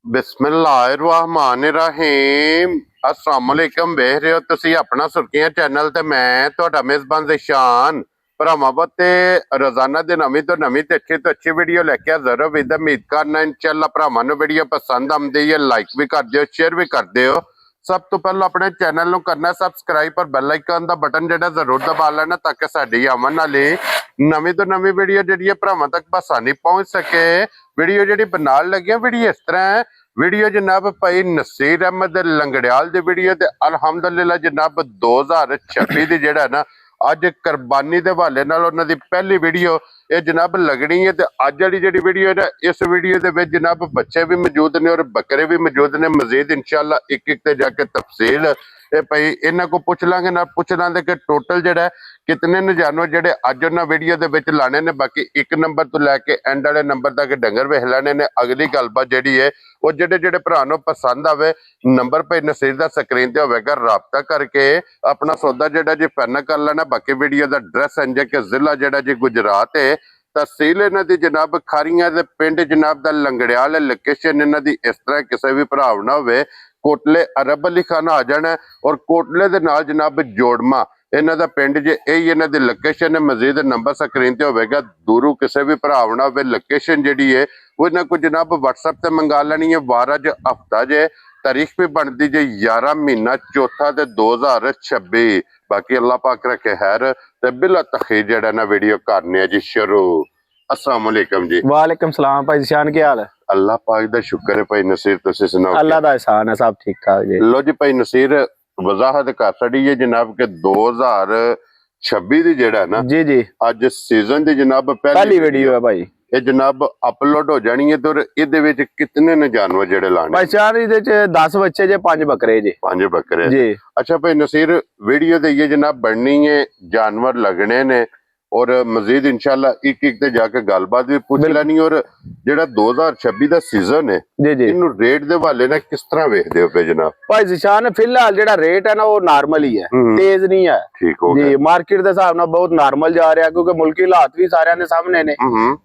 बिस्मिल्लाहिर्रहमानिर्रहीम अस्सलाम वालेकुम। वेख रहे हो तुसी अपना सुर्खियां चैनल ते मैं तुहाडा मेजबान ज़िशान भरावां ते रोजाना दी नवीं तो नवीं ते अच्छी वीडियो लेके हाज़र हो। विद उम्मीद करना इंशाअल्लाह भरावां नूं वीडियो पसंद आंदी है, लाइक भी कर दिओ, शेयर भी कर दिओ। सब तो पहले अपने चैनल नूं करना सबसक्राइब और बैल आइकन दा बटन जेड़ा जरूर दबा लेना ताकि साडी आवन वाली नवीं तो नवीं वीडियो जेड़ी है भरावां तक आसानी पहुंच सके। वीडियो जी बनाने लगे वीडियो इस तरह है। वीडियो जनाब भाई नसीर अहमद लंगड़ियाल दी वीडियो ते अलहमदुलिल्लाह जनाब 2026 दी जेड़ा ना अज कुर्बानी दे हवाले नाल उन्हां दी पहली वीडियो ये जनाब लगनी है। ते अज वाली जिहड़ी वीडियो है इस वीडियो दे विच जनाब बच्चे भी मौजूद ने और बकरे भी मौजूद ने। मजीद इंशाअल्लाह एक एक ते जाके तफसील भाई इन्हां को पुछ लांगे ना पुछ लांगे कि टोटल जेड़ा कितने ने जानवर जेडे अज उन्हां वीडियो दे विच लाने ने। बाकी एक नंबर तो लैके एंड वाले नंबर तक डंगर वेख लेने ने। अगली गलबात जिहड़ी है वो जेडे जेडे भरा नूं पसंद आवे नंबर भाई नसीर दा स्क्रीन ते होवेगा, राबता करके अपना सौदा जेड़ा जी फाइनल कर लेना। बाकी वीडियो दा एड्रैस इंज के जिला जेड़ा जी गुजरात है, तहसील इन्हां दी जनाब खारियां दे पिंड जनाब दा लंगड़ियाल। लोकेशन इन्हां दी इस तरह किसी भी भरा ना होवे कोटले अरब अली खान आ जाना और कोटले दे नाल जनाब जोड़मा इन्हां दा पिंड जे यही इन्हां दी लोकेशन है। मजीद नंबर स्क्रीन ते होवेगा, दूरों किसी भी भरा ना होवे लोकेशन जिहड़ी है वो इन्हां को जनाब व्हाट्सएप ते मंगा लेनी है। वार अज हफ्ता जे तारीख भी बनती जे 11 महीना चौथा ते 2026। बाकी अल्लाह पाक रखे खैर ते बिला तखीर जेड़ा ना वीडियो करने जी शुरू। अस्सलाम वालेकुम जी। वालेकुम सलाम भाई ज़िशान, क्या हाल है? अल्लाह पाक दा शुक्र है भाई नसीर, तुसी सुनाओ? अल्लाह दा एहसान है, सब ठीक ठाक जी। लो जी भाई नसीर वजाहत कर छड़ी है जनाब के 2026 दी जेड़ा ना जी जी अज सीजन दी जनाब पहली वीडियो है भाई। ये जनाब अपलोड हो जानी है। तो इहदे विच कितने ने जानवर जेड़े लाने? भाई ज़िशान इहदे च 10 बच्चे जे 5 बकरे जी। 5 बकरे जी। अच्छा भाई नसीर वीडियो दे ये जनाब बननी है, जानवर लगने ने और मजीद इंशाल्लाह एक एक ते जाके गलबात भी पूछ लेनी। और जेड़ा 2026 दा सीजन है जी जी इनू रेट दे हवाले ना किस तरह वेखदे हो पे जनाब? भाई ज़िशान फिलहाल जेड़ा रेट है ना वो नॉर्मल ही है, तेज नहीं है। ठीक हो जी मार्केट दे हिसाब नाल बहुत नॉर्मल जा रहा है क्योंकि मुल्की हालात भी सारे ने सामने ने।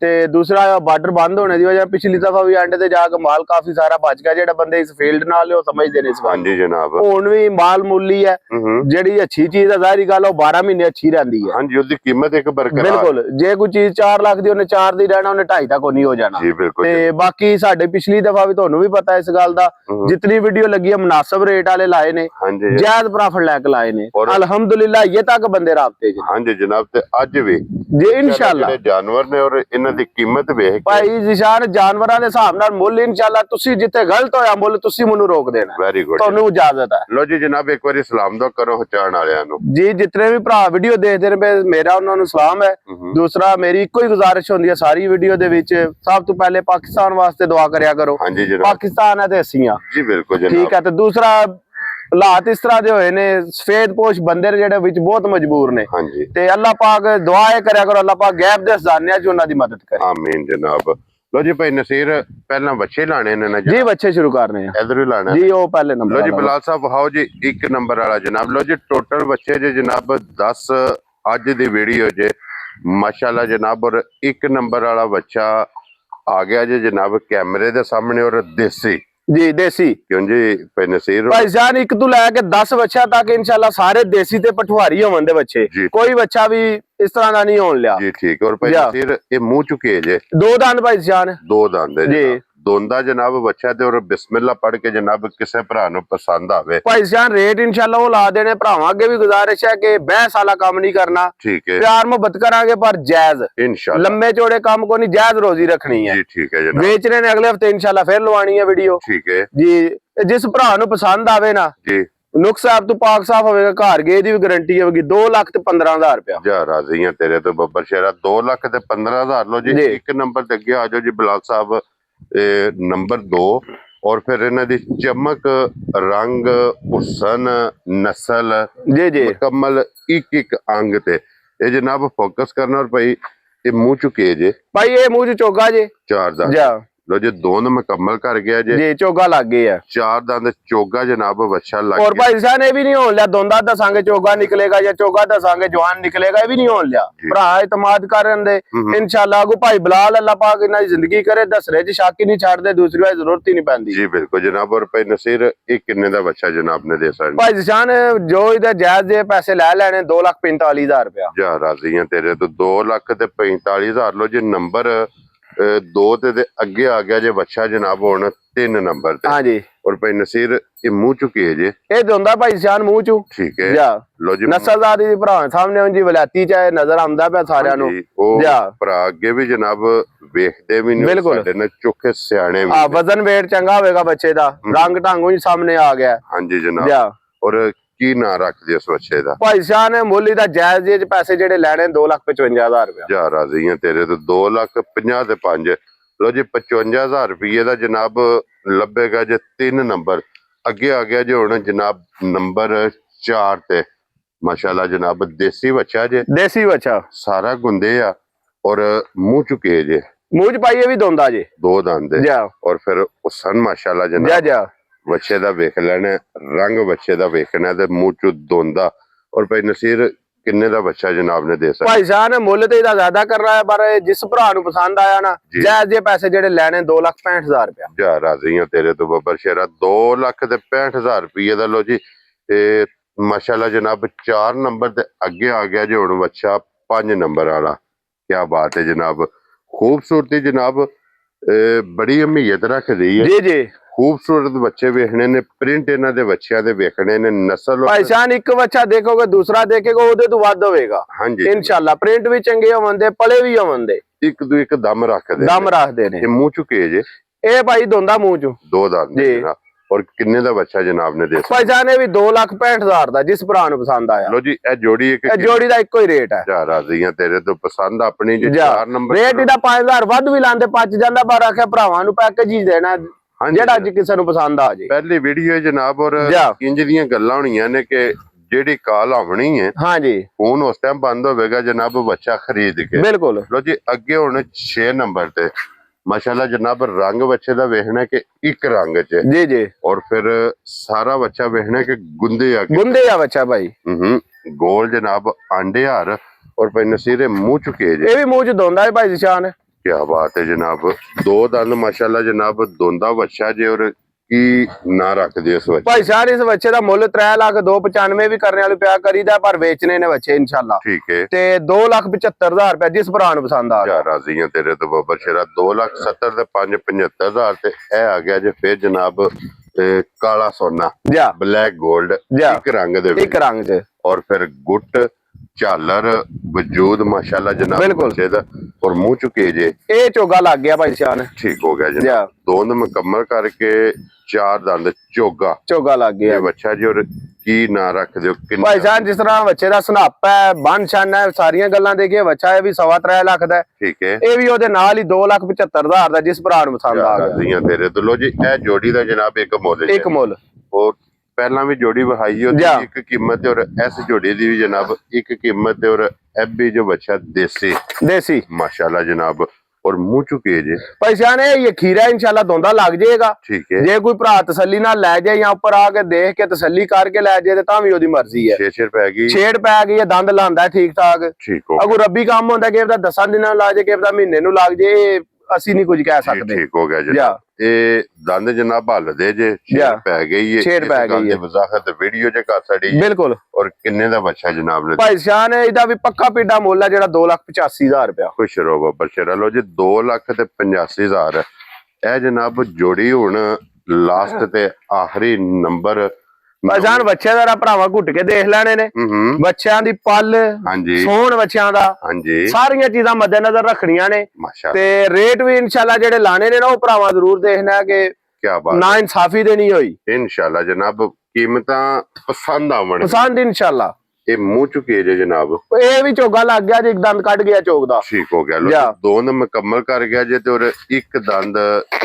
ते दूसरा बॉर्डर बंद होने दी वजह पिछली दफा भी एंड ते जाके माल काफी सारा बच गया। जेड़ा बंदे इस फील्ड नाल वो समझदे ने इस हाँ गल जी जनाब। हुण भी माल मूली है जेड़ी अच्छी चीज है, जाहिर गल 12 महीने अच्छी रहंदी है। हाँ जी उसकी कीमत एक बरकरार। बिल्कुल जे कोई चीज 4 लाख दी उन्हें 4 दी रहना उन्हें 2.5 तक नहीं हो जाना। जी बिल्कुल। ते बाकी साडे पिछली दफा भी तुहानू भी पता है इस गल दा, जितनी वीडियो लगी है मुनासिब रेट वाले लाए ने, जायज प्रॉफिट लेके लाए ने। अल्हम्दुलिल्लाह ये तक बंदे राबते जी। हाँ जी जनाब ते अज भी जी इंशाअल्लाह जानवर ने और इन्हां दी कीमत वेख भाई ज़िशान जानवरां दे हिसाब नाल मुल इंशाअल्लाह तुसी जिथे गलत होया मुल तुसी मनु रोक देना। वेरी गुड तुहानू इजाजत है। लो जी जनाब एक बारी सलाम दो करो चाहण वालियां नू। जी जितने भी भरा वीडियो देखते ने मेरा उन्होंने सलाम है। दूसरा मेरी इको ही गुजारिश होंदी है सारी वीडियो दे विच सब तो पहले पाकिस्तान वास्ते दुआ करया करो। हाँ जी जनाब। पाकिस्तान है ते असीं हां। जी बिल्कुल जनाब। ठीक है ते दूसरा हालात इस तरह दे होए ने सफेद पोश बंदे जेडे विच बहुत मजबूर ने। हाँ जी ते अल्लाह पाक दुआ करया करो अल्लाह पाक गैब दे खजानियां च उन्हां दी मदद करे। आमीन जनाब। लो जी भाई नसीर पहला बच्चे लाने ने ना जी बच्चे शुरू कर रहे हैं इधर ही लाना जी वो पहले नंबर। लो जी बिलाल साहब वहाओ जी एक नंबर वाला जनाब। लो जी टोटल बच्चे जे जनाब 10 अज दी वीडियो जे माशाल्लाह जनाब। और एक नंबर वाला बच्चा आ गया जी जनाब कैमरे दे सामने और देसी जी देसी क्यों जी भाई नसीर भाई जान एक तो लैके 10 बच्चा तक इंशाल्लाह सारे देसी ते पठवारी होवन दे बच्चे। कोई बच्चा भी इस तरह का नहीं होन लिया। जी ठीक। और भाई नसीर ये मुंह चुके जे 2 दांत भाई जान 2 दांत जी दोंदा जनाब बच्चा ते और बिस्मिल्लाह पढ़ के जनाब किसे भरा नु पसंद आवे भाई जान रेट इंशाल्लाह वो ला देने। भरावां अगे भी गुजारिश है कि बहस वाला काम नहीं करना। ठीक है प्यार मोहब्बत करांगे पर जायज इंशाल्लाह। लंबे चौड़े काम को नहीं जायज रोजी रखनी है। जी ठीक है जनाब। बेचने ने अगले हफ्ते इंशाल्लाह फिर लवानी है वीडियो। ठीक है जी जिस भरा नु पसंद आवे ना जी नुक्स साहब तो पाक साफ होगा घर गए दी भी गारंटी होगी। 2,15,000 रुपया जा राजी है तेरे तो बब्बर शेरा 2,15,000। लो जी एक नंबर ते अगे आ जाओ जी बिलाल साहब नंबर 2। और फिर इन्हां दी चमक रंग हुसन नस्ल जी जी मुकम्मल एक एक अंग ते ये जनाब फोकस करना। और भाई ये मुंह चुके जे भाई ये मुंह चोगा जे 4 दांत जा ਲੋ ਜੀ ਦੋਨ ਮੁਕੰਮਲ ਕਰ ਗਿਆ ਜੇ ਜੀ ਚੋਗਾ ਲੱਗ ਗਏ ਆ। 4 ਦੰਦ ਚੋਗਾ ਜਨਾਬ ਵੱਛਾ ਲੱਗ और ਗਿਆ भाई साहब ये भी नहीं हो लिया दोंदा दसांगे चोगा निकलेगा या चोगा दसांगे जवान निकलेगा ये भी नहीं हो लिया भरा इतमाद करन दे इंशाल्लाह अगू भाई बिलाल अल्लाह पाक इन्हां दी जिंदगी करे दसरे च शक ही नहीं छाड़ दे दूसरी बार जरूरत ही नहीं पैंदी जी बिल्कुल जनाब। और भाई नसीर एक किन्ने दा बच्चा जनाब ने दे सकते भाई जान जो इधर जायज दे पैसे ले लेने 2,45,000 रुपया जा राजी हैं तेरे तो 2,45,000 लो जी नंबर दो ते अगे आ गया जे बच्चा जनाब हुण 3 नंबर ते हां जी। और भाई नसीर ये मुंह चुकी है जी ये दोंदा भाई जान मुंह चू ठीक है जा लो जी नस्लदार दी भरा सामने उन जी वलायती चाहे नजर आंदा पे सारियां नु जा भरा अगे भी जनाब वेखदे भी नहीं साडे ने चोखे सियाणे भी वजन वेट चंगा होएगा बच्चे दा रंग ढंग ही सामने आ गया हां जी जनाब। जा और की ना रख दे उस बच्चे दा भाई शान मुल्ली दा जायज जे पैसे जेडे लेने 2,55,000 रुपया जा राजी हैं तेरे तो 2,50,000 ते 5 लो जी 55,000 रुपये दा जनाब लभेगा जे 3 नंबर अगे आ गया जो हुण जनाब नंबर 4 ते माशाल्लाह जनाब देसी बच्चा जे देसी बच्चा सारा गुंदे आ और मुंह चुके जे मुंह च पाइए भी दोंदा जे 2 दंद जा और फिर उसन माशाल्लाह जा जनाब जा बच्चे दा वेख लेने रंग बच्चे दा वेखना ते मुंह चु दोंदा। और भाई नसीर किन्ने दा बच्चा जनाब ने दे सकता भाई जान मुल्ल ते इदा ज्यादा कर रहा है पर जिस भरा नु पसंद आया ना जायज जे पैसे जेडे लेने 2,65,000 रुपया जा राजी हैं तेरे तो बब्बर शेरा 2,65,000 रुपये दा लो जी ते माशाल्लाह जनाब 4 नंबर ते अगे आ गया जो हुण बच्चा 5 नंबर वाला क्या बात है जनाब। खूबसूरती जनाब बड़ी अहमियत रखदी है जी जी खूबसूरत बच्चे वेखने ने प्रिंट इन्हां दे बच्चियां दे वेखने ने नस्ल भाई जान एक बच्चा देखोगे दूसरा देखेगा ओदे तो वध होवेगा हां जी इंशाल्लाह प्रिंट भी चंगे होवंदे पले भी होवंदे एक दो एक दम रखदे दम रखदे ने ते मुंह चुके जे ए भाई दोंदा मुंह चू 2 दंद जी। जनाब। और किन्ने दा बच्चा जनाब ने दे भाई जान ये भी 2,65,000 दा जिस भरा नु पसंद आया लो जी ए जोड़ी एक जोड़ी दा इको ही रेट है जा राजी हैं तेरे तो पसंद अपनी जे जा 4 नंबर रेट इदा 5,000 ਵੱਧ ਵੀ ਲਾਂਦੇ ਪਚ ਜਾਂਦਾ ਪਰ ਆਖਿਆ ਭਰਾਵਾਂ ਨੂੰ ਪੈਕੇਜ ਹੀ ਦੇਣਾ ਜਿਹੜਾ ਅੱਜ ਕਿਸੇ ਨੂੰ ਪਸੰਦ ਆ ਜੇ पहली वीडियो जनाब और जा। इंज ਦੀਆਂ ਗੱਲਾਂ ਹੋਣੀਆਂ ਨੇ ਕਿ ਜਿਹੜੀ ਕਾਲ ਆਉਣੀ ਹੈ हाँ जी ਫੋਨ ਉਸ ਟਾਈਮ ਬੰਦ ਹੋਵੇਗਾ ਜਨਾਬ ਬੱਚਾ ਖਰੀਦ ਕੇ बिल्कुल ਲੋ ਜੀ ਅੱਗੇ ਹੁਣ 6 ਨੰਬਰ ਤੇ माशाल्लाह जनाब रंग बच्चे का वेखना कि एक रंग च जी जी और फिर सारा बच्चा वेखना कि गुंदे गुंदे या बच्चा भाई गोल जनाब आंडे हार और भाई नसीरे मुंह चुके जे ये भी मुंह च दोंदा है भाई निशान क्या बात है जनाब 2 दंद माशाल्लाह जनाब दोंदा बच्चा जे और की ना रख दे उस बच्चे भाई शान इस बच्चे का मुल 3,02,95 भी करने वाले प्या करीदा पर बेचने ने बच्चे इंशाल्लाह ठीक है ते 2,75,000 रुपया जिस भरा नु पसंद आ जा राजी हैं तेरे तो बब्बर शेरा 2,70,000 ते 5,75,000 ते ए आ गया जे फिर जनाब काला सोना जा ब्लैक गोल्ड जा एक रंग दे एक रंग च और फिर गुट झालर वजूद माशाल्लाह जनाब बिल्कुल। बच्चे दा और मुंह चुके जे ये चोगा लग गया भाई शान ठीक हो गया जा। जनाब 2 दंद मुकम्मल करके 4 दंद चोगा लग ये गया बच्चा जी और की ना रख दियो भाई जान जिस तरह बच्चे ਦਾ ਸੁਨਾਪਾ ਹੈ ਬਨ ਛਾਨ ਹੈ ਸਾਰੀਆਂ ਗੱਲਾਂ ਦੇਖੀਏ ਬੱਚਾ ਇਹ ਵੀ 3.5 ਲੱਖ ਦਾ ठीक है ਇਹ ਵੀ ਉਹਦੇ ਨਾਲ ਹੀ 2,75,000 ਦਾ ਜਿਸ ਭਰਾ ਨੂੰ ਪਸੰਦ ਆ ਗਿਆ राजियां तेरे तो लो जी ए जोड़ी दा जनाब एक मुੱਲ ਇੱਕ ਮੁੱਲ और ਪਹਿਲਾਂ ਵੀ ਜੋੜੀ ਵਹਾਈ ਉਹਦੀ ਜਾ। ਇੱਕ ਕੀਮਤ ਹੈ ਔਰ ਇਸ ਜੋੜੀ ਦੀ ਵੀ ਜਨਾਬ ਇੱਕ ਕੀਮਤ ਹੈ और ਇਹ ਵੀ ਜੋ ਬੱਚਾ ਦੇਸੀ देसी माशाल्लाह जनाब और मुंह चुके जे ਭਾਈ ਜਾਨ ਇਹ ਖੀਰਾ ਇੰਸ਼ਾਅੱਲਾ ਦੋਂਦਾ ਲੱਗ ਜਾਏਗਾ ठीक है ਜੇ ਕੋਈ ਭਰਾ ਤਸੱਲੀ ਨਾਲ ਲੈ ਜਾਏ ਜਾਂ ਉੱਪਰ ਆ ਕੇ ਦੇਖ ਕੇ ਤਸੱਲੀ ਕਰਕੇ ਲੈ ਜਾਏ ਤੇ ਤਾਂ ਵੀ ਉਹਦੀ ਮਰਜ਼ੀ ਹੈ 6 ਪੈ ਗਈ ਛੇੜ ਪੈ ਗਈ ਹੈ ਦੰਦ ਲਾਂਦਾ ਠੀਕ ਠਾਕ ठीक हो ਅਗੂ ਰੱਬੀ ਕੰਮ ਹੁੰਦਾ ਕਿ ਇਹਦਾ 10 ਦਿਨਾਂ ਨੂੰ ਲੱਗ ਜਾਏ ਕਿ ਇਹਦਾ ਮਹੀਨੇ ਨੂੰ ਲੱਗ ਜਾਏ ਇਹ ਅਸੀਂ ਨਹੀਂ ਕੁਝ ਕਹਿ ਸਕਦੇ ठीक हो गया ਜਾ जनाब ਇਹ ਦੰਦ ਜਨਾਬ ਹੱਲਦੇ ਜੇ ਜਾ। ਛੇੜ ਪੈ ਗਈ ਹੈ ਛੇੜ ਇਸ ਪੈ ਗੱਲ ਗਈ ਦੀ ਹੈ। ਵਜ਼ਾਹਤ ਵੀਡੀਓ ਚ ਕਰ ਛੜੀ ਬਿਲਕੁਲ ਔਰ ਕਿੰਨੇ ਦਾ ਬੱਚਾ ਜਨਾਬ ਨੇ ਭਾਈ ਸ਼ਾਨ ਇਹਦਾ ਵੀ ਪੱਕਾ ਪੀਡਾ ਮੁੱਲ ਹੈ ਜਿਹੜਾ 2,85,000 ਰੁਪਇਆ ਖੁਸ਼ ਰਹੋ ਬੱਬਰ ਸ਼ੇਰਾ ਲੋ ਜੀ 2,85,000 ਇਹ ਜਨਾਬ ਜੋੜੀ ਹੁਣ ਲਾਸਟ ਤੇ ਆਖਰੀ ਨੰਬਰ ਭਾਈ ਜਾਨ ਬੱਚੇ ਦਾ ਭਰਾਵਾ ਘੁੱਟ ਕੇ ਦੇਖ ਲੈਣੇ ਨੇ ਬੱਚਿਆਂ ਦੀ ਪਲ ਹਾਂਜੀ ਸੋਹਣ ਬੱਚਿਆਂ ਦਾ ਹਾਂਜੀ ਸਾਰੀਆਂ ਚੀਜ਼ਾਂ ਮੱਦੇਨਜ਼ਰ ਰੱਖਣੀਆਂ ਨੇ ਮਾਸ਼ਾਅੱਲਾ ਤੇ ਰੇਟ ਵੀ ਇਨਸ਼ਾਅੱਲਾ ਜਿਹੜੇ ਲਾਣੇ ਨੇ ਨਾ ਉਹ ਭਰਾਵਾ ਜ਼ਰੂਰ ਦੇਖਣਾ ਕਿ ਕੀ ਬਾਤ ਨਾ ਇਨਸਾਫੀ ਦੇ ਨਹੀਂ ਹੋਈ ਇਨਸ਼ਾਅੱਲਾ ਜਨਾਬ ਕੀਮਤਾਂ ਪਸੰਦ ਆਵਣ ਪਸੰਦ ਇਨਸ਼ਾਅੱਲਾ ਇਹ ਮੂੰਹ ਚੁਕੇ ਜੇ ਜਨਾਬ ਇਹ ਵੀ ਚੋਗਾ ਲੱਗ ਗਿਆ ਜੇ ਇੱਕ ਦੰਦ ਕੱਢ ਗਿਆ ਚੋਗ ਦਾ ਠੀਕ ਹੋ ਗਿਆ ਲੋ ਜਾ। ਦੋਨ ਮੁਕੰਮਲ ਕਰ ਗਿਆ ਜੇ ਤੇ ਔਰ ਇੱਕ ਦੰਦ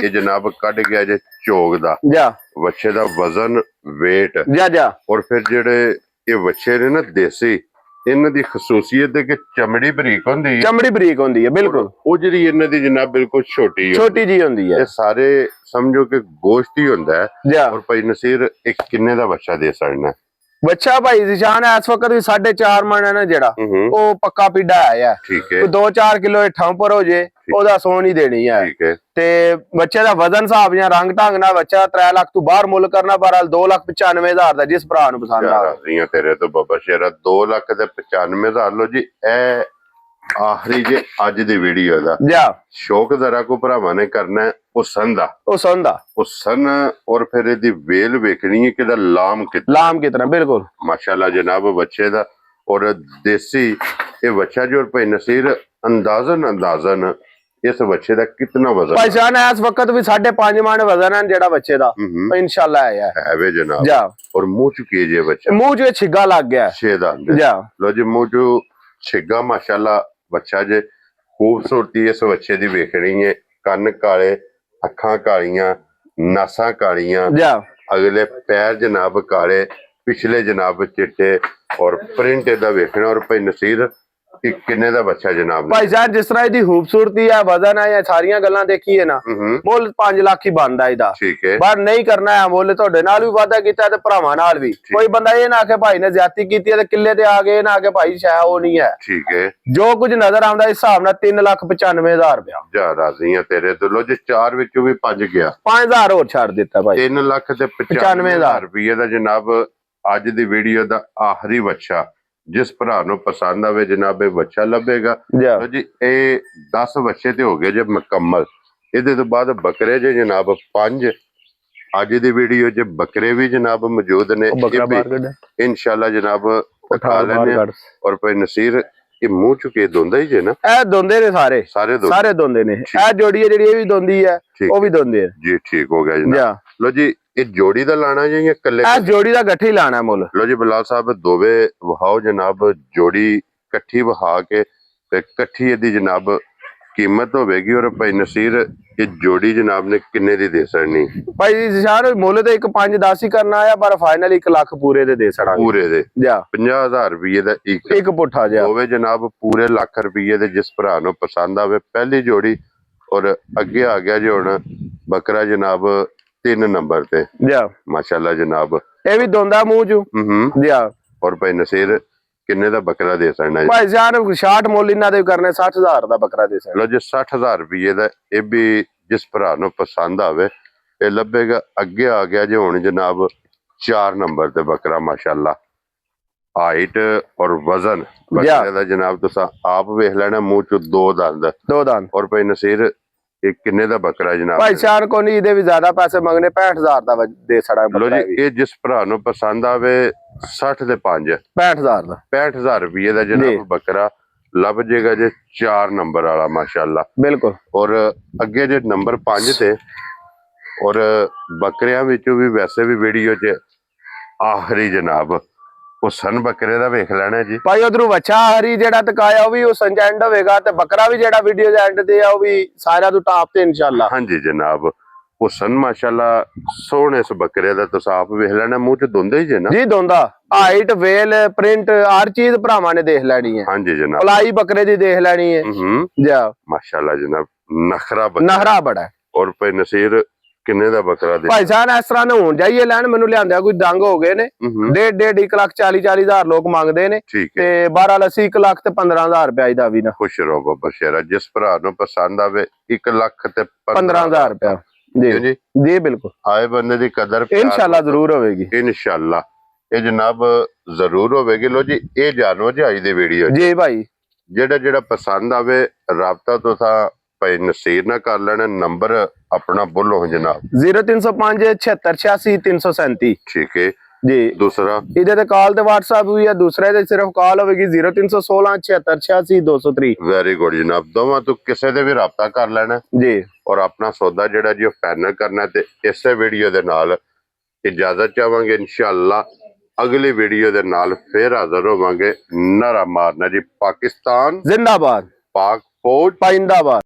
ਇਹ ਜਨਾਬ ਕੱਢ ਗਿਆ ਜੇ ਚੋਗ ਦਾ ਜਾ ਬੱਚੇ ਦਾ ਵਜ਼ਨ weight ਜਾ ਜਾ ਔਰ ਫਿਰ ਜਿਹੜੇ ਇਹ ਬੱਚੇ ਨੇ ਨਾ ਦੇਸੀ ਇਹਨਾਂ ਦੀ ਖਸੂਸੀਅਤ ਹੈ ਕਿ ਚਮੜੀ ਬਰੀਕ ਹੁੰਦੀ ਹੈ, ਚਮੜੀ ਬਰੀਕ ਹੁੰਦੀ ਹੈ ਬਿਲਕੁਲ, ਉਹ ਜਿਹੜੀ ਇਹਨਾਂ ਦੀ ਜਨਾਬ ਬਿਲਕੁਲ ਛੋਟੀ ਹੈ, ਛੋਟੀ ਜੀ ਹੁੰਦੀ ਹੈ। ਇਹ ਸਾਰੇ ਸਮਝੋ ਕਿ ਗੋਸ਼ਤ ਹੀ ਹੁੰਦਾ ਹੈ। ਜਾ ਔਰ ਭਾਈ ਨਸੀਰ ਇੱਕ ਕਿੰਨੇ ਦਾ ਬੱਚਾ ਦੇ ਸਕਣਾ? ਬੱਚਾ ਭਾਈ ਜ਼ਿਸ਼ਾਨ ਇਸ ਵਕਤ ਵੀ 4.5 ਮਣ ਹੈ ਨਾ ਜਿਹੜਾ, ਉਹ ਪੱਕਾ ਪਿੱਡਾ ਆਇਆ। ਠੀਕ ਹੈ, 2-4 ਕਿਲੋ ਹੇਠਾਂ ਉੱਪਰ ਹੋ ਜੇ ਉਹਦਾ ਸੋਨ ਹੀ ਦੇਣੀ ਹੈ। ਠੀਕ ਹੈ, ਤੇ ਬੱਚੇ ਦਾ ਵਜ਼ਨ ਹਿਸਾਬ ਜਾਂ ਰੰਗ ਢੰਗ ਨਾਲ ਬੱਚਾ 3 ਲੱਖ ਤੋਂ ਬਾਹਰ ਮੁੱਲ ਕਰਨਾ, ਬਹਰਾਲ 2,95,000 ਦਾ ਜਿਸ ਭਰਾ ਨੂੰ ਪਸੰਦ ਆ। ਰਾਜ਼ੀਆਂ ਤੇਰੇ ਤੋਂ ਬਾਬਾ ਸ਼ੇਰਾ 2,95,000 ਲੋ ਜੀ। ਇਹ ਆਖਰੀ ਜੇ ਅੱਜ ਦੀ ਵੀਡੀਓ ਦਾ ਜਾ ਸ਼ੌਕ ਜ਼ਰਾ ਕੋ ਭਰਾਵਾਂ ਨੇ ਕਰਨਾ ਹੈ ਉਹ ਸੰਦਾ, ਉਹ ਸੰਦਾ ਉਹ ਸਨ। ਔਰ ਫਿਰ ਇਹਦੀ ਵੇਲ ਵੇਖਣੀ ਹੈ ਕਿ ਇਹਦਾ ਲਾਮ ਲਾਮ ਕਿਤਨਾ ਬਿਲਕੁਲ ਮਾਸ਼ਾਅੱਲਾ ਜਨਾਬ ਬੱਚੇ ਦਾ। ਔਰ ਦੇਸੀ ਇਹ ਬੱਚਾ ਜੋ ਭਾਈ ਨਸੀਰ ਅੰਦਾਜ਼ਨ ਇਸ ਬੱਚੇ ਦਾ ਕਿੰਨਾ ਵਜ਼ਨ ਭਾਈ ਜਾਨ ਇਸ ਵਕਤ ਵੀ 5.5 ਮਣ ਵਜ਼ਨ ਹੈ ਜਿਹੜਾ ਬੱਚੇ ਦਾ, ਇੰਸ਼ਾਅੱਲਾ ਹੈ ਵੇ ਜਨਾਬ। ਜਾ ਔਰ ਮੂੰਹ ਚ ਕੀ ਜੇ ਬੱਚਾ? ਮੂੰਹ ਚ ਛਿੱਗਾ ਲੱਗ ਗਿਆ ਛੇ ਦਾ ਜਾ ਲੋ ਜੀ, ਮੂੰਹ ਚ ਛਿੱਗਾ ਮਾਸ਼ਾਅੱਲਾ ਬੱਚਾ ਜੇ। ਖੂਬਸੂਰਤੀ ਇਸ ਬੱਚੇ ਦੀ ਵੇਖਣੀ ਹੈ, ਕੰਨ ਕਾਲੇ, ਅੱਖਾਂ ਕਾਲੀਆਂ, ਨਾਸਾਂ ਕਾਲੀਆਂ, ਜਾ ਅਗਲੇ ਪੈਰ ਜਨਾਬ ਕਾਲੇ, ਪਿਛਲੇ ਜਨਾਬ ਚਿੱਟੇ। ਔਰ ਪ੍ਰਿੰਟ ਇਹਦਾ ਵੇਖਣਾ। ਔਰ ਭਾਈ ਨਸੀਰ ਇਹ ਕਿੰਨੇ ਦਾ ਬੱਚਾ ਜਨਾਬ? ਭਾਈ ਸਾਹਿਬ ਜਿਸ ਤਰ੍ਹਾਂ ਇਹਦੀ ਖੂਬਸੂਰਤੀ ਹੈ, ਵਜ਼ਨ ਹੈ, ਇਹ ਸਾਰੀਆਂ ਗੱਲਾਂ ਦੇਖੀਏ ਨਾ, ਮੁੱਲ 5 ਲੱਖ ਹੀ ਬਣਦਾ ਇਹਦਾ। ਠੀਕ ਹੈ, ਪਰ ਨਹੀਂ ਕਰਨਾ ਹੈ ਮੁੱਲ, ਤੁਹਾਡੇ ਨਾਲ ਵੀ ਵਾਅਦਾ ਕੀਤਾ ਤੇ ਭਰਾਵਾਂ ਨਾਲ ਵੀ। ਕੋਈ ਬੰਦਾ ਇਹ ਨਾ ਆਖੇ ਭਾਈ ਨੇ ਜ਼ਿਆਦਤੀ ਕੀਤੀ ਤੇ ਕਿੱਲੇ ਤੇ ਆ ਗਏ ਨਾ, ਆਖੇ ਭਾਈ ਸ਼ਾਇਦ ਉਹ ਨਹੀਂ ਹੈ। ਠੀਕ ਹੈ, ਜੋ ਕੁਝ ਨਜ਼ਰ ਆਉਂਦਾ ਇਸ ਹਿਸਾਬ ਨਾਲ 3,95,000 ਰੁਪਇਆ। ਜਾ ਰਾਜ਼ੀ ਆ ਤੇਰੇ ਤੋਂ। ਲੋ ਜੀ 4 ਵਿੱਚੋਂ ਵੀ 5 ਗਿਆ, 5,000 ਹੋਰ ਛੱਡ ਦਿੱਤਾ ਭਾਈ। 3,95,000 ਰੁਪਏ ਦਾ ਜਨਾਬ ਅੱਜ ਦੀ ਵੀਡੀਓ ਦਾ ਆਖਰੀ ਬੱਚਾ। ਜਿਸ ਭਰਾ ਨੂੰ ਪਸੰਦ ਆਵੇ ਜਨਾਬ ਇਹ ਬੱਚਾ ਲੱਭੇਗਾ। ਲੋ ਜੀ ਇਹ 10 ਬੱਚੇ ਤੇ ਹੋ ਗਏ ਜੇ ਮੁਕੰਮਲ। ਇਹਦੇ ਤੋਂ ਬਾਅਦ ਬੱਕਰੇ ਜੇ ਜਨਾਬ 5। ਅੱਜ ਦੀ ਵੀਡੀਓ 'ਚ ਬੱਕਰੇ ਵੀ ਜਨਾਬ ਮੌਜੂਦ ਨੇ, ਇਨਸ਼ਾਅੱਲਾ ਜਨਾਬ ਉਠਾ ਲੈਣੇ। ਔਰ ਭਾਈ ਨਸੀਰ ਇਹ ਮੂੰਹ ਚੁਕੇ ਦੋਂਦਾ ਹੀ ਜੇ ਨਾ? ਇਹ ਦੋਂਦੇ ਨੇ ਸਾਰੇ ਦੋਂਦੇ ਨੇ। ਇਹ ਜੋੜੀ ਹੈ ਜਿਹੜੀ ਇਹ ਵੀ ਦੋਂਦੀ ਹੈ, ਉਹ ਵੀ ਦੋਂਦੇ ਜੀ। ਠੀਕ ਹੋ ਗਿਆ ਜਨਾਬ। ਲੋ ਜੀ ਇਹ ਜੋੜੀ ਦਾ ਲਾਣਾ ਜਾਂ ਇਕੱਲੇ? ਇਹ ਜੋੜੀ ਦਾ ਗੱਠੀ ਲਾਣਾ ਮੁੱਲ। ਲੋ ਜੀ ਬਲਾਲ ਸਾਹਿਬ ਦੋਵੇਂ ਵਹਾਓ ਜਨਾਬ, ਜੋੜੀ ਇਕੱਠੀ ਵਹਾ ਕੇ ਤੇ ਇਕੱਠੀ ਇਹਦੀ ਜਨਾਬ ਕੀਮਤ ਹੋਵੇਗੀ। ਔਰ ਭਾਈ ਨਸੀਰ ਇਹ ਜੋੜੀ ਜਨਾਬ ਨੇ ਕਿੰਨੇ ਦੀ ਦੇ ਸਕਣੀ? ਭਾਈ ਜੀ ਮੁੱਲ ਤੇ 1,5,10 ਹੀ ਕਰਨਾ ਆ, ਪਰ ਫਾਈਨਲ 1 ਲੱਖ ਪੂਰੇ ਦੇ ਸੜਾਂਗੇ। ਪੂਰੇ ਦੇ ਜਾ 50,000 ਰੁਪਏ ਦਾ ਇੱਕ ਪੁੱਠਾ ਜਾ ਹੋਵੇ ਜਨਾਬ, ਪੂਰੇ ਲੱਖ ਰੁਪਏ ਦੇ। ਜਿਸ ਭਰਾ ਨੂੰ ਪਸੰਦ ਆਵੇ ਪਹਿਲੀ ਜੋੜੀ। ਔਰ ਅੱਗੇ ਆ ਗਿਆ ਜੀ ਹੁਣ ਬੱਕਰਾ ਜਨਾਬ 3 ਨੰਬਰ ਤੇ। ਜਾ ਮਾਸ਼ਾਅੱਲਾ ਜਨਾਬ ਇਹ ਵੀ ਦੋਂਦਾ ਮੂੰਹ ਚੋਂ। ਜਾ ਔਰ ਭਾਈ ਨਸੀਰ ਕਿੰਨੇ ਦਾ ਬੱਕਰਾ ਦੇ ਸਕਣਾ? ਭਾਈ ਜਾਨ 60 ਮੁੱਲ ਇਹਨਾਂ ਦੇ ਕਰਨੇ, 60,000 ਦਾ ਬੱਕਰਾ ਦੇ ਸਕਣਾ। ਲੋ ਜੀ 60,000 ਰੁਪਏ ਦਾ ਇਹ ਵੀ ਜਿਸ ਭਰਾ ਨੂੰ ਪਸੰਦ ਆਵੇ ਇਹ ਲੱਭੇਗਾ। ਅੱਗੇ ਆ ਗਿਆ ਜੀ ਹੁਣ ਜਨਾਬ 4 ਨੰਬਰ ਤੇ ਬੱਕਰਾ। ਮਾਸ਼ਾਅੱਲਾ ਹਾਈਟ ਔਰ ਵਜ਼ਨ ਬੱਕਰੇ ਦਾ ਜਨਾਬ ਤੁਸੀਂ ਆਪ ਵੇਖ ਲੈਣਾ। ਮੂੰਹ ਚ 2 ਦੰਦ। ਔਰ ਭਾਈ ਨਸੀਰ ਇਹ ਕਿੰਨੇ ਦਾ ਬੱਕਰਾ ਜਨਾਬ? ਭਾਈ ਸ਼ਾਨ ਕੋ ਨਹੀਂ, ਇਹਦੇ ਵੀ ਜ਼ਿਆਦਾ ਪੈਸੇ ਮੰਗਨੇ, 65,000 ਦਾ ਦੇ ਛੜਾ। ਲੋ ਜੀ ਇਹ ਜਿਸ ਭਰਾ ਨੂੰ ਪਸੰਦ ਆਵੇ 60 ਦੇ 5 65,000 ਦਾ 65,000 ਰੁਪਏ ਦਾ ਜਨਾਬ ਬੱਕਰਾ ਲੱਭ ਜੇਗਾ ਜੇ 4 ਨੰਬਰ ਵਾਲਾ। ਮਾਸ਼ਾਅੱਲਾ ਬਿਲਕੁਲ। ਔਰ ਅੱਗੇ ਜੇ ਨੰਬਰ 5 ਤੇ। ਔਰ ਬੱਕਰਿਆਂ ਵਿੱਚੋਂ ਵੀ ਵੈਸੇ ਵੀ ਵੀਡੀਓ 'ਚ ਆਖਰੀ ਜਨਾਬ ਉਹ ਸਨ ਬੱਕਰੇ ਦਾ ਵੇਖ ਲੈਣਾ ਜੀ। ਭਾਈ ਉਧਰੋਂ ਵੱਛਾ ਹਰੀ ਜਿਹੜਾ ਤਕਾਇਆ ਉਹ ਵੀ ਉਹ ਸੰਜੈਂਡ ਹੋਵੇਗਾ, ਤੇ ਬੱਕਰਾ ਵੀ ਜਿਹੜਾ ਵੀਡੀਓ ਦੇ ਐਂਡ ਤੇ ਆ ਉਹ ਵੀ ਸਾਰਿਆਂ ਤੋਂ ਟਾਪ ਤੇ ਇਨਸ਼ਾਅੱਲਾ। ਹਾਂਜੀ ਜਨਾਬ ਉਹ ਸਨ ਮਾਸ਼ਾਅੱਲਾ ਸੋਹਣੇ ਇਸ ਬੱਕਰੇ ਦਾ ਤੁਸੀਂ ਆਪ ਵੇਖ ਲੈਣਾ। ਮੂੰਹ 'ਚ ਦੋਂਦਾ ਹੀ ਜੇ ਨਾ? ਜੀ ਦੋਂਦਾ। ਹਾਈਟ, ਵੇਲ, ਪ੍ਰਿੰਟ ਹਰ ਚੀਜ਼ ਭਰਾਵਾਂ ਨੇ ਦੇਖ ਲੈਣੀ ਹੈ। ਹਾਂਜੀ ਜਨਾਬ ਪਲਾਈ ਬੱਕਰੇ ਦੀ ਦੇਖ ਲੈਣੀ ਹੈ। ਜਾ ਮਾਸ਼ਾਅੱਲਾ ਜਨਾਬ ਨਖਰਾ ਬੜਾ। ਔਰ ਭਾਈ ਨਸੀਰ ਕਿੰਨੇ ਦਾ ਬੱਕਰਾ ਦੇ? ਭਾਈ ਸਾਹਿਬ ਇਸ ਤਰ੍ਹਾਂ ਨਾ ਹੋਣ ਜਾਈਏ ਲੈਣ, ਮੈਨੂੰ ਲਿਆਂਦਿਆ ਕੋਈ ਦੰਗ ਹੋ ਗਏ ਨੇ। 1.5 ਲੱਖ 40,000 ਲੋਕ ਮੰਗਦੇ ਨੇ ਤੇ 12 ਲੱਸੀ 1 ਲੱਖ ਤੇ 15,000 ਰੁਪਏ ਦਾ ਵੀ ਨਾ। ਖੁਸ਼ ਰਹੋ ਬਾਬਾ ਸ਼ੇਰਾ। ਜਿਸ ਭਰਾ ਨੂੰ ਪਸੰਦ ਆਵੇ 1 ਲੱਖ ਤੇ 15,000 ਰੁਪਏ। ਜੀ ਜੀ ਬਿਲਕੁਲ। ਆਏ ਬੰਦੇ ਦੀ ਕਦਰ ਇਨਸ਼ਾਅੱਲਾ ਜ਼ਰੂਰ ਹੋਵੇਗੀ। ਇਨਸ਼ਾਅੱਲਾ ਇਹ ਜਨਾਬ ਜ਼ਰੂਰ ਹੋਵੇਗੀ। ਲੋ ਜੀ ਇਹ ਜਾਣੋ ਜੀ ਅੱਜ ਦੀ ਵੀਡੀਓ ਜੀ ਭਾਈ ਜਿਹੜਾ ਪਸੰਦ ਆਵੇ ਰਾਬਤਾ ਤੁਸੀਂ ਭਾਈ ਨਸੀਰ ਨਾਲ ਕਰ ਲੈਣਾ। ਨੰਬਰ ਆਪਣਾ ਬੋਲੋ ਜਨਾਬ। 0305 7686 337। ਠੀਕ ਹੈ ਜੀ। ਦੂਸਰਾ ਇਹਦੇ ਤੇ ਕਾਲ ਤੇ WhatsApp ਵੀ ਹੈ, ਦੂਸਰੇ ਤੇ ਸਿਰਫ ਕਾਲ ਹੋਵੇਗੀ 0316 7686 203। ਵੈਰੀ ਗੁੱਡ ਜਨਾਬ। ਦੋਵਾਂ ਤੋਂ ਕਿਸੇ ਦੇ ਵੀ ਰਾਬਤਾ ਕਰ ਲੈਣਾ ਜੀ। ਔਰ ਆਪਣਾ ਸੌਦਾ ਜਿਹੜਾ ਜੀ ਉਹ ਫਾਈਨਲ ਕਰਨਾ। ਤੇ ਇਸੇ ਵੀਡੀਓ ਦੇ ਨਾਲ ਇਜਾਜ਼ਤ ਚਾਹਾਂਗੇ। ਇਨਸ਼ਾਅੱਲਾ ਅਗਲੀ ਵੀਡੀਓ ਦੇ ਨਾਲ ਫੇਰ ਹਾਜ਼ਰ ਹੋਵਾਂਗੇ। ਨਾਰਾ ਮਾਰਨਾ ਜੀ ਪਾਕਿਸਤਾਨ ਜ਼ਿੰਦਾਬਾਦ, ਪਾਕ ਫੌਜ ਪਾਇੰਦਾਬਾਦ।